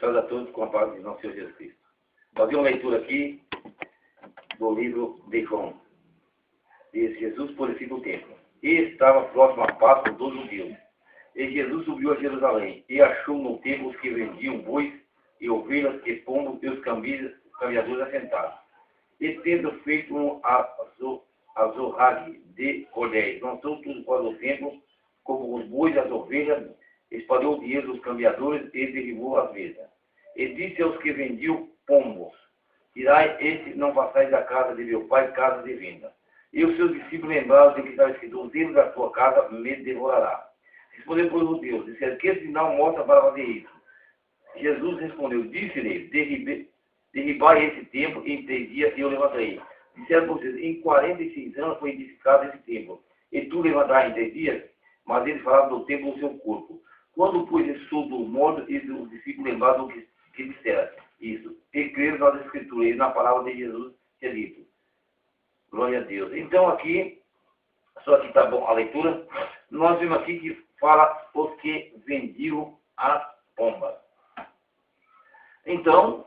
saúde a todos com a paz de nosso Senhor Jesus Cristo. Fazer uma leitura aqui do livro de João. Diz: Jesus purifica o templo. E estava próximo à Páscoa dos judeus. E Jesus subiu a Jerusalém e achou no templo os que vendiam bois e ovelhas e pombos e os cambiadores assentados. E tendo feito um azorrague de cordéis, lançou tudo fora do templo, como os bois e as ovelhas, espalhou o dinheiro dos cambiadores e derribou as mesas. E disse aos que vendiam pombos: tirai este, não passais da casa de meu pai, casa de venda. E os seus discípulos lembraram de que estava escrito: o Deus da tua casa me devorará. Respondeu por os judeus, disseram: que sinal mostra para fazer isso? Jesus respondeu, disse-lhe: derribai esse templo, e em 3 dias eu levantarei. Disseram por vocês: em 46 anos foi edificado esse templo, e tu levantarás em 3 dias? Mas ele falava do templo do seu corpo. Quando, pois, ressuscitou dos mortos, e os discípulos lembraram do que disseram isso, e creram nas Escrituras e na palavra de Jesus que é dito. Glória a Deus. Então aqui, só que está bom a leitura, nós vemos aqui que fala os que vendiam as pombas. Então,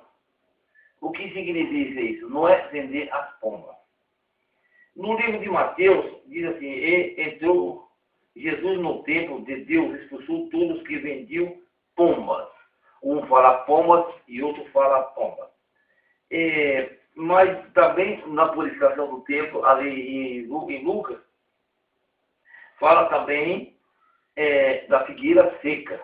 o que significa isso? Não é vender as pombas. No livro de Mateus, diz assim: e entrou Jesus no templo de Deus, expulsou todos que vendiam pombas. Um fala pombas e outro fala pombas. Mas também na purificação do templo, ali em Lucas, fala também da figueira seca.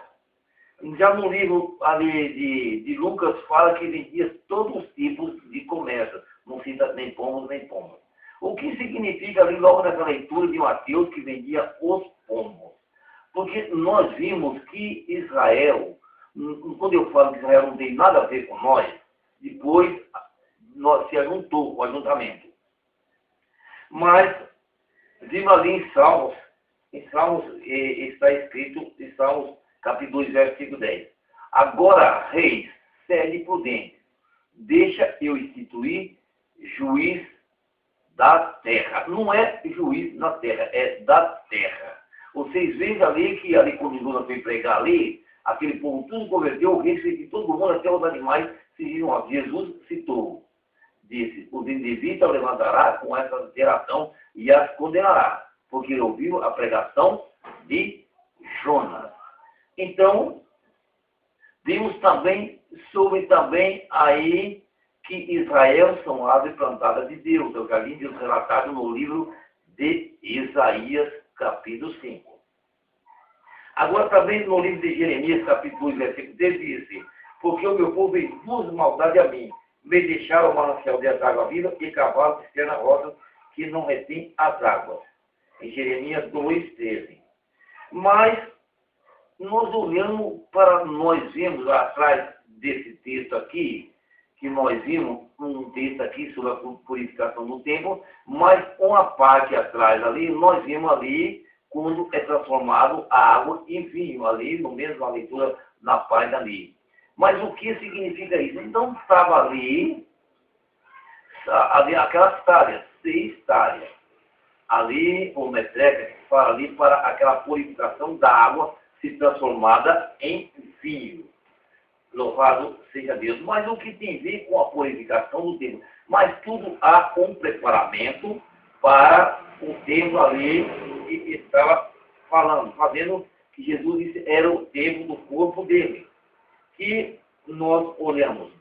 Já no livro ali de Lucas, fala que vendia todos os tipos de comércio, não cita nem pombos nem pombas. O que significa ali logo nessa leitura de Mateus que vendia os pombos? Porque nós vimos que Israel, quando eu falo que Israel não tem nada a ver com nós, depois se ajuntou o ajuntamento. Mas vimos ali em Salmos está escrito em Salmos capítulo 2, versículo 10. Agora, reis, sede prudente, deixa eu instituir juiz da terra. Não é juiz na terra, é da terra. Vocês veem ali que ali quando Jonas foi pregar ali, aquele povo tudo converteu, o rei de todo mundo, até os animais seguiram a Jesus citou. Disse: os indivíduos levantará com essa geração e as condenará, porque ele ouviu a pregação de Jonas. Então, vimos também sobre aí que Israel são árvores plantadas de Deus. É o que Deus relatado no livro de Isaías, capítulo 5. Agora também no livro de Jeremias, capítulo 2, versículo 10, diz: porque o meu povo fez 2 maldades a mim, me deixaram o manancial de água viva e cavalos de externa rosa que não retém as águas. Em Jeremias 2, 13. Mas nós olhamos para, nós vemos lá atrás desse texto aqui, que nós vimos um texto aqui sobre a purificação do templo, mas uma parte atrás ali, nós vimos ali quando é transformado a água em vinho, ali no mesmo a leitura na página ali. Mas o que significa isso? Então estava ali aquelas talhas, 6 talhas. Ali, o metreca fala ali para aquela purificação da água se transformada em vinho. Louvado seja Deus. Mas o que tem a ver com a purificação do templo? Mas tudo há um preparamento para o templo ali que estava falando, fazendo que Jesus disse era o templo do corpo dele, que nós olhamos.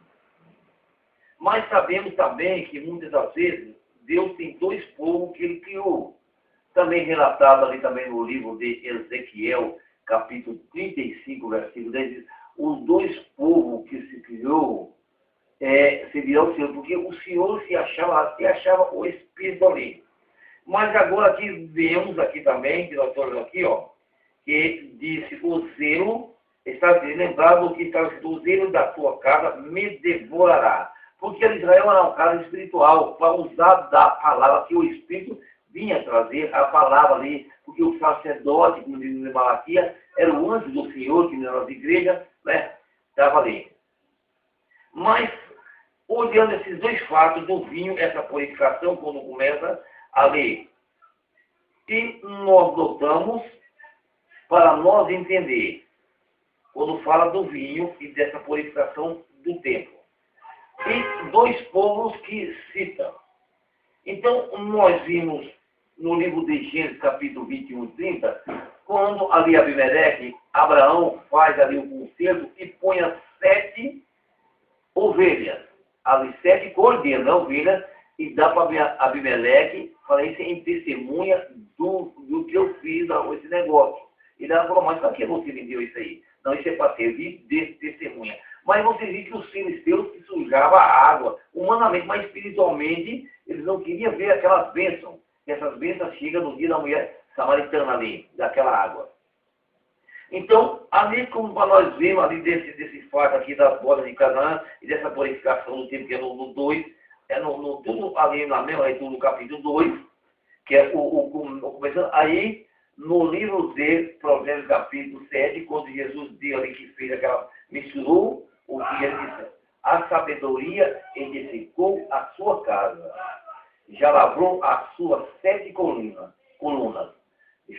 Mas sabemos também que muitas das vezes Deus tem 2 povos que ele criou. Também relatado ali também no livro de Ezequiel, capítulo 35, versículo 10, diz: os 2 povos que se criou servirão o Senhor, porque o Senhor se achava o Espírito ali. Mas agora aqui vemos aqui também, que nós estamos aqui, que disse: o zelo, está lembrado que estava escrito: o zelo da tua casa me devorará. Porque Israel era um cara espiritual, para usar da palavra que o Espírito vinha trazer, a palavra ali, porque o sacerdote, como diz em Malaquias, era o anjo do Senhor, que nas igrejas, estava ali. Mas, olhando esses 2 fatos do vinho, essa purificação, quando começa a ler, e nós notamos, para nós entender quando fala do vinho e dessa purificação do templo. E dois povos que citam. Então, nós vimos no livro de Gênesis, capítulo 21 e 30, quando ali Abimeleque, Abraão faz ali o concerto e põe as 7 ovelhas, ali 7 cordeiras, não ovelhas, e dá para Abimeleque, fala isso em testemunha do que eu fiz, esse negócio. E ela falou, mas para que você me deu isso aí? Não, isso é para servir de testemunha. Mas você viu que os filisteus que sujavam a água, humanamente, mas espiritualmente, eles não queriam ver aquelas bênçãos. Essas bênçãos chegam no dia da mulher samaritana ali, daquela água. Então, ali como nós vemos ali desse fato aqui das bodas de Canaã e dessa purificação do tempo que é no 2, tudo ali na mesma leitura do capítulo 2, que é começando aí no livro de Provérbios capítulo 7, quando Jesus deu ali que fez aquela, misturou o que ele disse, a sabedoria edificou a sua casa, já lavrou as suas 7 colunas,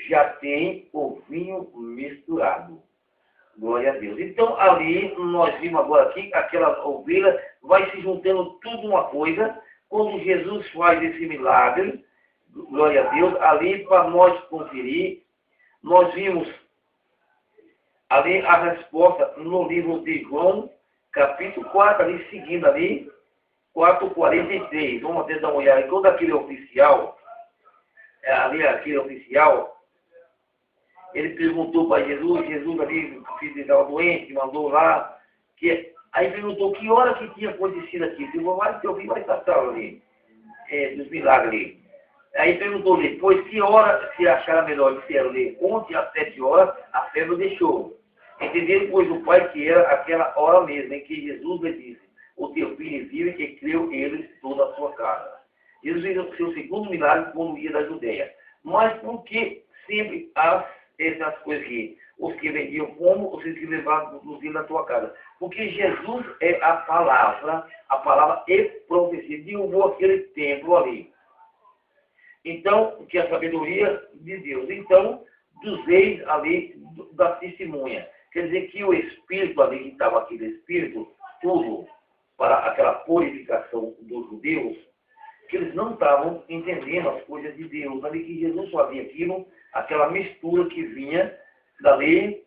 já tem o vinho misturado. Glória a Deus. Então, ali, nós vimos agora aqui, aquela ovelha vai se juntando tudo uma coisa. Quando Jesus faz esse milagre, glória a Deus, ali para nós conferir, nós vimos ali a resposta no livro de João, capítulo 4, ali seguindo ali, 4:43. Vamos até dar uma olhada. Todo aquele oficial, ali aquele oficial, ele perguntou para Jesus ali, o filho estava doente, mandou lá, aí perguntou que hora que tinha acontecido aqui. Ele falou, mas teu filho vai estar ali, dos milagres ali. Aí perguntou-lhe, pois que hora se achara melhor? Disseram-lhe, ontem às 7 horas a febre deixou. Entenderam, pois, o pai que era aquela hora mesmo em que Jesus lhe disse, o teu filho vive e creu eles toda a sua casa. Jesus fez o seu segundo milagre quando ia da Judeia. Mas por que sempre essas coisas aqui? Os que vendiam como, os que levavam dos dias na tua casa. Porque Jesus é a palavra e profecia. Derrubou aquele templo ali. Então, que a sabedoria de Deus. Então, dos reis ali, da testemunha. Quer dizer que o Espírito ali, que estava aqui do Espírito, tudo para aquela purificação dos judeus, que eles não estavam entendendo as coisas de Deus. Ali que Jesus fazia aquilo, aquela mistura que vinha dali,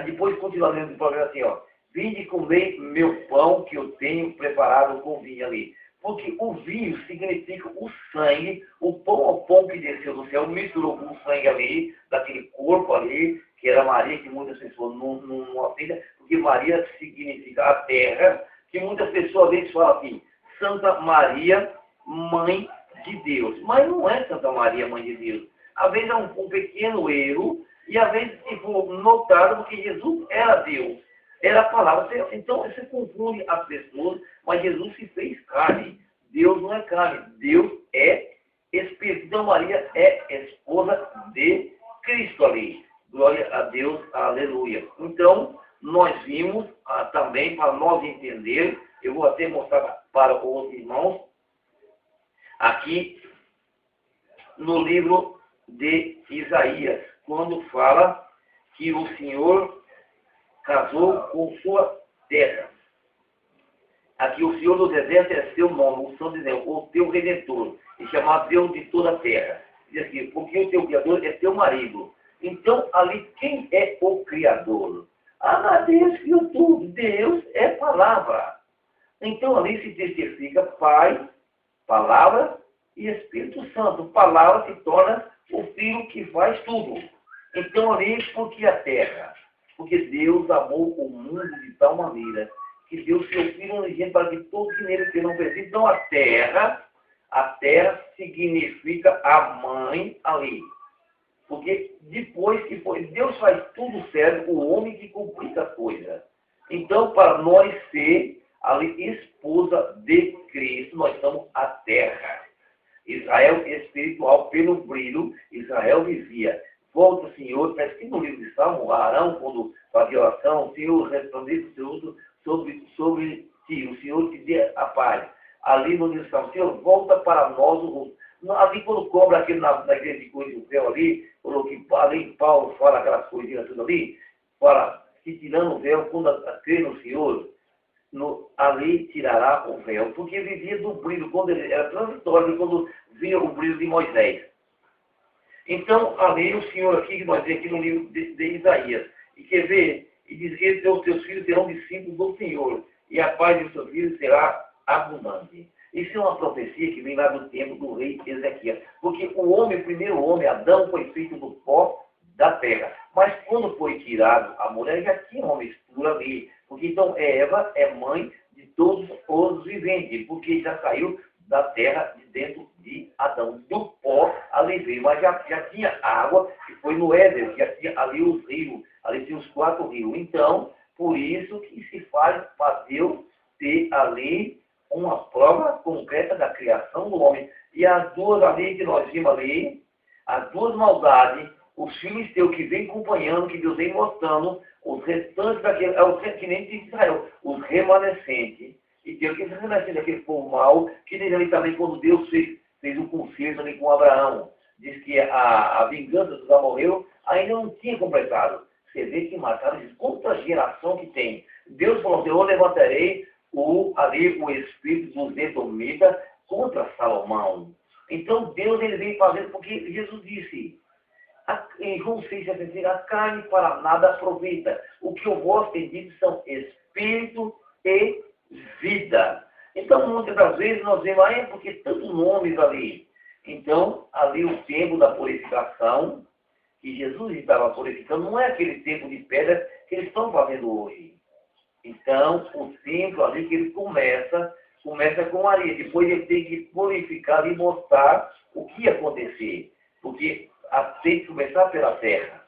depois continua lendo o programa assim, ó, vinde comer meu pão que eu tenho preparado com vinho ali. Porque o vinho significa o sangue, o pão ao pão que desceu do céu, misturou com o sangue ali, daquele corpo ali, que era Maria, que muitas pessoas não aceitam, porque Maria significa a terra, que muitas pessoas às vezes falam assim, Santa Maria, Mãe de Deus. Mas não é Santa Maria, Mãe de Deus. Às vezes é um pequeno erro, e às vezes tipo, notado porque Jesus era Deus. Era a palavra. Então você confunde as pessoas, mas Jesus se fez carne. Deus não é carne, Deus é Espírito. Então Maria é esposa de Cristo ali. Glória a Deus, aleluia. Então, nós vimos também, para nós entender, eu vou até mostrar para os irmãos, aqui no livro de Isaías, quando fala que o Senhor casou com sua terra. Aqui o Senhor do deserto é seu nome, o Santo de Deus, o teu Redentor, e chamado Deus de toda a terra. Diz aqui, porque o teu Criador é teu marido. Então, ali, quem é o Criador? Deus criou tudo. Deus é palavra. Então, ali se testifica Pai, Palavra e Espírito Santo. Palavra se torna o Filho que faz tudo. Então, ali, porque a terra? Porque Deus amou o mundo de tal maneira que deu seu Filho unigênito para que todos que nele tenham perdido. Então, a terra significa a mãe ali. Porque depois que foi, Deus faz tudo certo, o homem que complica a coisa. Então, para nós ser ali esposa de Cristo, nós somos a terra. Israel espiritual, pelo brilho, Israel vivia. Volta, Senhor, está escrito no livro de Salmo, Arão, quando fazia oração, Senhor, resplandeça sobre ti, o Senhor te dê a paz. Ali no livro de Salmo, Senhor, volta para nós o rosto. Ali quando cobra aquele na igreja de Coisa do Céu ali, falou que além de Paulo fala aquelas coisinhas tudo ali, fala, que tirando o véu, quando crê no Senhor, ali tirará o véu, porque vivia do brilho, quando ele era transitório, quando via o brilho de Moisés. Então, ali o Senhor, aqui, que nós vemos aqui no livro de Isaías, e quer ver, e diz que os teus filhos serão discípulos do Senhor, e a paz dos seus filhos será abundante. Isso é uma profecia que vem lá do tempo do rei Ezequias, porque o primeiro homem, Adão, foi feito do pó da terra, mas quando foi tirado a mulher, já tinha uma mistura ali, porque então Eva é mãe de todos os viventes, porque já saiu da terra de dentro de Adão, do pó ali veio, mas já tinha água, que foi no Éden, já tinha ali os rios, ali tinha os 4 rios. Então, por isso que se faz para Deus ter ali uma prova concreta da criação do homem. E as duas ali que nós vimos ali, as duas maldades, os filisteus que vem acompanhando, que Deus vem mostrando, os restantes daquele, é o sentimento de Israel, os remanescentes. E tem aquele remanescente daquele povo mau, que ali também, quando Deus fez um concerto ali com Abraão, diz que a vingança dos amorreus ainda não tinha completado. Você vê que mataram contra a geração que tem. Deus falou: eu levantarei o espírito dos edomitas contra Salomão. Então Deus ele vem fazendo, porque Jesus disse em João 6,17, a carne para nada aproveita. O que eu vos tenho dito são espírito e vida. Então, muitas das vezes nós vemos, porque tantos nomes ali. Então, ali o tempo da purificação, que Jesus estava purificando, não é aquele tempo de pedra que eles estão fazendo hoje. Então, o templo ali que ele começa com areia. Depois ele tem que purificar e mostrar o que ia acontecer. Porque tem que começar pela terra.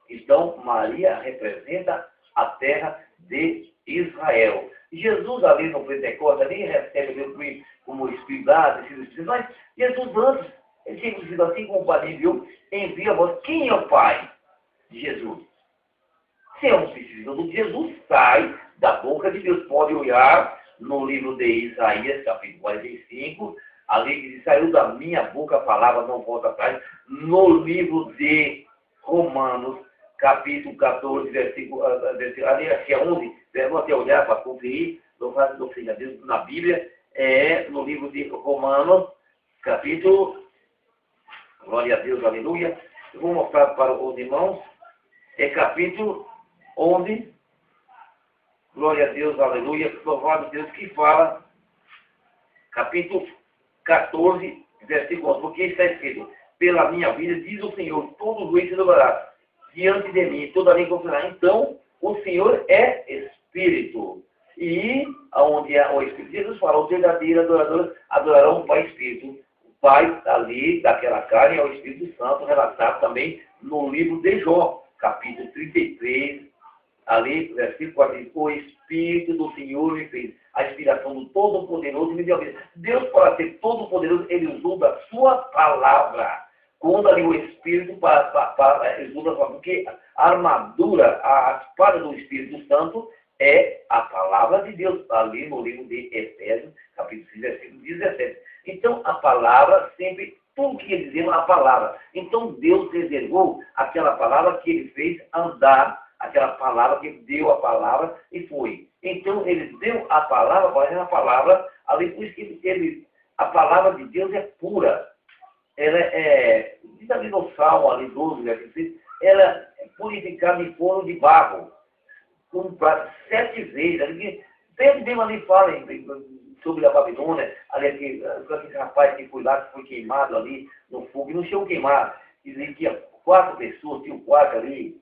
Então, Maria representa a terra de Israel. Jesus ali no Pentecostes, ali recebe Deus como Espírito, mas Jesus antes, ele tinha sido assim como o Padre viu, envia a voz. Quem é o Pai de Jesus? Se é um discípulo de Jesus, sai da boca de Deus. Pode olhar no livro de Isaías, capítulo 45, ali que diz: saiu da minha boca a palavra, não volta atrás. No livro de Romanos, capítulo 14, versículo ali, aqui é 11, vou até olhar para conferir, não faz doutrina Deus na Bíblia, no livro de Romanos, capítulo, glória a Deus, aleluia, eu vou mostrar para os irmãos, capítulo 11, glória a Deus, aleluia, louvado Deus, que fala, capítulo 14, versículo 11, porque está escrito: pela minha vida, diz o Senhor, todo o juiz se dobrará diante de mim, toda língua confessará. Então, o Senhor é Espírito. E onde é o Espírito, Jesus fala: os verdadeiros adoradores adorarão o Pai Espírito. O Pai ali, daquela carne, é o Espírito Santo, relatado também no livro de Jó, capítulo 33, ali, versículo 40. O Espírito do Senhor me fez. A inspiração do Todo-Poderoso me deu a vida. Deus, para ser Todo-Poderoso, ele usou da sua palavra. Quando ali o Espírito ele usa, porque a armadura, a espada do Espírito Santo é a palavra de Deus, ali no livro de Efésios, capítulo 6, versículo 17. Então, a palavra sempre, tudo que ele dizia, a palavra. Então, Deus reservou aquela palavra que ele fez andar, aquela palavra que deu a palavra e foi. Então, ele deu a palavra, mas a palavra, ali por isso que a palavra de Deus é pura. Ela diz ali no Salmo, ali 12, versículo, ela é purificada em forno de barro, com 7 vezes. Sempre mesmo ali fala sobre a Babilônia, ali aquele rapaz que foi lá, que foi queimado ali no fogo, e não chegou a queimar. Dizia que tinha 4 pessoas, tinha um quarto ali.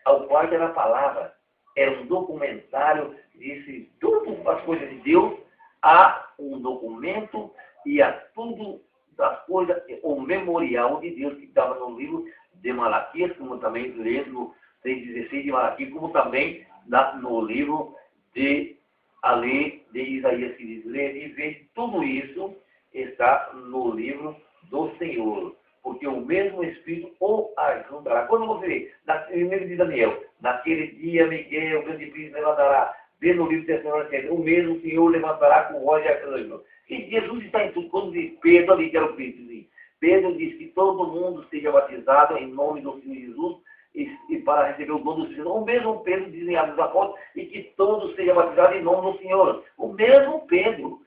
O quarto era a palavra, era um documentário, disse todas as coisas de Deus, há um documento e há tudo das coisas, o memorial de Deus que estava no livro de Malaquias, como também lê no 6,16 de Malaquias, como também no livro de Isaías, que diz: lê e vê, tudo isso está no livro do Senhor, porque o mesmo Espírito o ajudará. Quando você vê, no livro de Daniel, naquele dia Miguel, o grande príncipe, levantará, vê no livro de Tessalonicenses, o mesmo Senhor levantará com voz de arcanjo. E Jesus está em tudo. Quando diz Pedro ali, que era o príncipe, Pedro diz que todo mundo seja batizado em nome do Senhor Jesus, e para receber o dom do Espírito. O mesmo Pedro dizem Atos dos Apóstolos, e que todos sejam batizados em nome do Senhor. O mesmo Pedro.